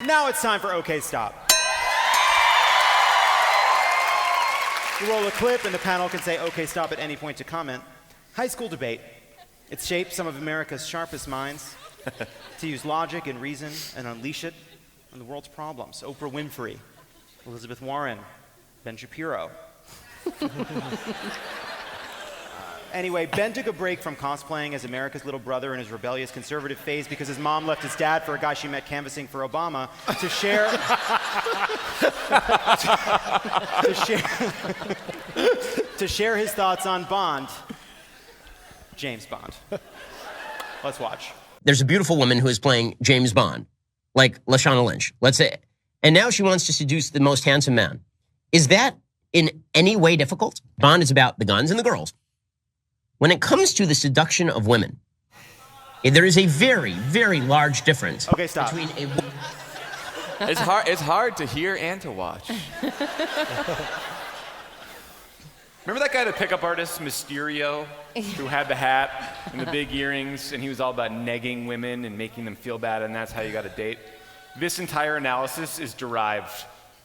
Now it's time for OK Stop. We roll a clip and the panel can say OK Stop at any point to comment. High school debate. It's shaped some of America's sharpest minds to use logic and reason and unleash it on the world's problems. Oprah Winfrey, Elizabeth Warren, Ben Shapiro. Anyway, Ben took a break from cosplaying as America's little brother in his rebellious conservative phase because his mom left his dad for a guy she met canvassing for Obama to share to share his thoughts on Bond, James Bond. Let's watch. There's a beautiful woman who is playing James Bond, like Lashana Lynch, let's say, and now she wants to seduce the most handsome man. Is that in any way difficult? Bond is about the guns and the girls. When it comes to the seduction of women, there is a very, very large difference between a... It's hard to hear and to watch. Remember that guy, the pickup artist, Mysterio, who had the hat and the big earrings, and he was all about negging women and making them feel bad, and that's how you got a date? This entire analysis is derived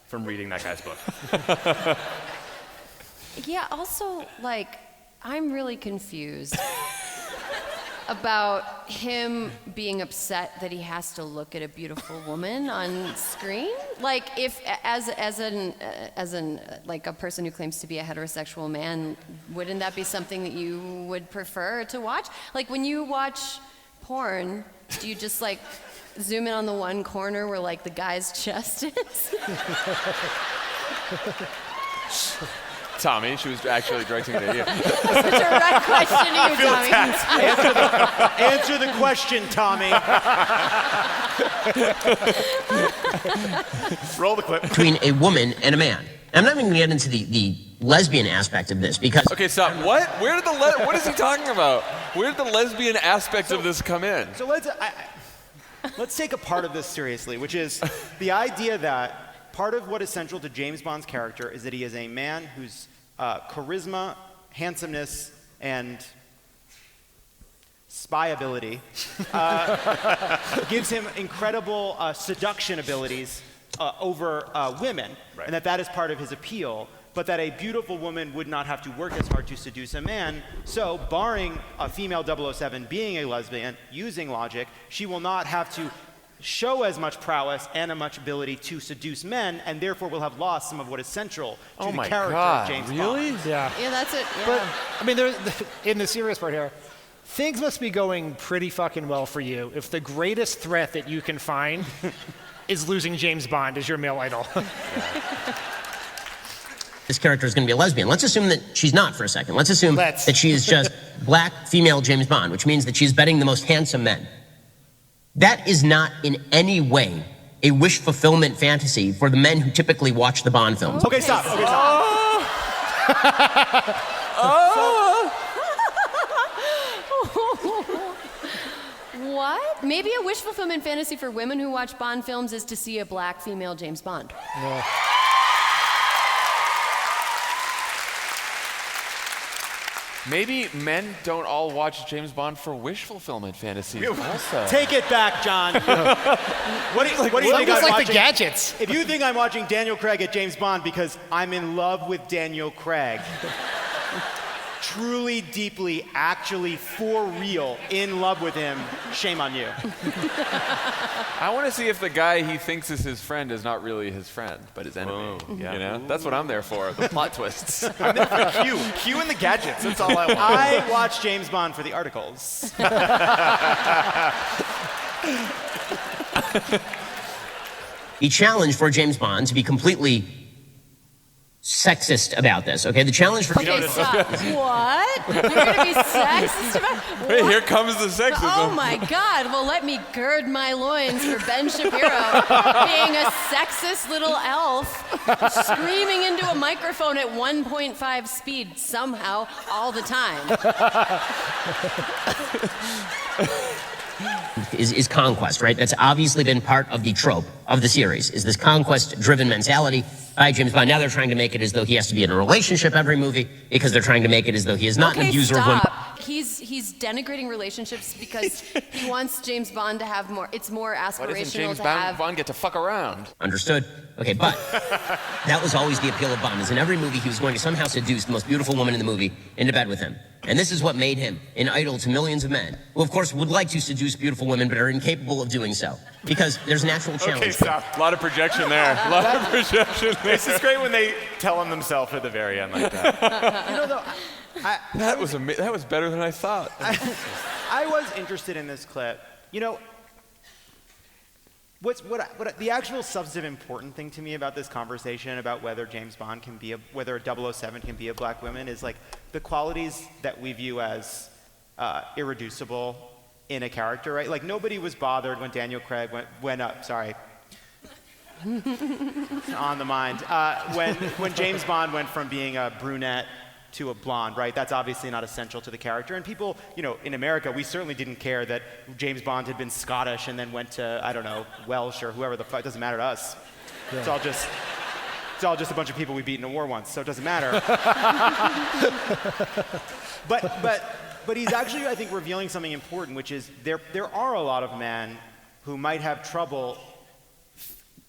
from reading that guy's book. Yeah, also, like, I'm really confused about him being upset that he has to look at a beautiful woman on screen. Like, if as like a person who claims to be a heterosexual man, wouldn't that be something that you would prefer to watch? Like, when you watch porn, do you just like zoom in on the one corner where like the guy's chest is? Tommy, she was actually directing it at you. That's a direct question to you, Tommy. Answer the question, Tommy. Roll the clip. Between a woman and a man. I'm not even going to get into the lesbian aspect of this because... Okay, stop. What? Where did what is he talking about? Where did the lesbian aspect of this come in? So let's take a part of this seriously, which is the idea that part of what is central to James Bond's character is that he is a man whose charisma, handsomeness, and spy ability gives him incredible seduction abilities over women, right. And that is part of his appeal, but that a beautiful woman would not have to work as hard to seduce a man. So, barring a female 007 being a lesbian, using logic, she will not have to show as much prowess and as much ability to seduce men, and therefore will have lost some of what is central to the character of James Bond. Really? Yeah, that's it. Yeah. But, I mean, in the serious part here, things must be going pretty fucking well for you if the greatest threat that you can find is losing James Bond as your male idol. This character is going to be a lesbian. Let's assume that she's not for a second. Let's assume that she is just black female James Bond, which means that she's betting the most handsome men. That is not in any way a wish fulfillment fantasy for the men who typically watch the Bond films. Okay, stop. Okay, stop. What? Maybe a wish fulfillment fantasy for women who watch Bond films is to see a black female James Bond. No. Maybe men don't all watch James Bond for wish fulfillment fantasies also. Take it back, John. What do you think I'm like watching? the gadgets. If you think I'm watching Daniel Craig at James Bond because I'm in love with Daniel Craig, truly, deeply, actually, for real, in love with him, shame on you. I want to see if the guy he thinks is his friend is not really his friend, but his enemy. Yeah. You know? That's what I'm there for, the plot twists. I'm there for Q. Q and the gadgets, that's all I want. I watch James Bond for the articles. The challenge for James Bond to be completely sexist about this, okay? The challenge for... Okay, stop. What? You're going to be sexist about Hey, here comes the sexism. Oh my God. Well, let me gird my loins for Ben Shapiro being a sexist little elf screaming into a microphone at 1.5 speed somehow all the time. Is conquest, right? That's obviously been part of the trope of the series, is this conquest-driven mentality by James Bond. Now they're trying to make it as though he has to be in a relationship every movie because they're trying to make it as though he is not an abuser of women. he's denigrating relationships because he wants James Bond to have more. It's more Why aspirational doesn't James to have. Bond get to fuck around? Understood. Okay, but that was always the appeal of Bond, is in every movie he was going to somehow seduce the most beautiful woman in the movie into bed with him. And this is what made him an idol to millions of men, who of course would like to seduce beautiful women but are incapable of doing so, because there's natural challenge. Okay, stop. A lot of projection there. A lot of projection there. This is great when they tell on themselves at the very end like that. You know, though, That was better than I thought. I was interested in this clip. You know, what the actual substantive important thing to me about this conversation about whether James Bond can be whether a 007 can be a black woman is like the qualities that we view as irreducible in a character, right? Like nobody was bothered when Daniel Craig went up. Sorry. On the mind. When James Bond went from being a brunette to a blonde, right? That's obviously not essential to the character. And people, you know, in America, we certainly didn't care that James Bond had been Scottish and then went to, I don't know, Welsh or whoever the fuck. It doesn't matter to us. Yeah. It's all just a bunch of people we beat in a war once, so it doesn't matter. But he's actually, I think, revealing something important, which is there are a lot of men who might have trouble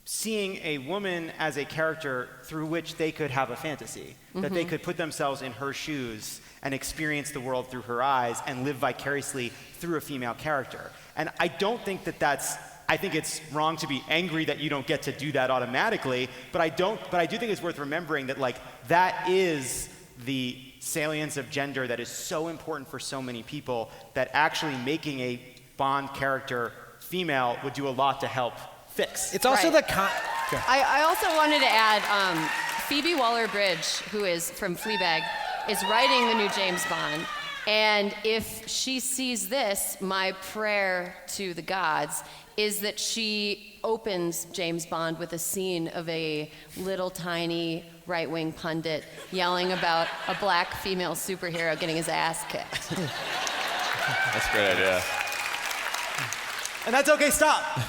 seeing a woman as a character through which they could have a fantasy, that they could put themselves in her shoes and experience the world through her eyes and live vicariously through a female character. And I don't think I think it's wrong to be angry that you don't get to do that automatically, but I do think it's worth remembering that like that is the salience of gender that is so important for so many people that actually making a Bond character female would do a lot to help fix. It's also Right. I I also wanted to add, Phoebe Waller-Bridge, who is from Fleabag, is writing the new James Bond. And if she sees this, my prayer to the gods is that she opens James Bond with a scene of a little tiny right-wing pundit yelling about a black female superhero getting his ass kicked. That's a great idea. And that's okay, stop.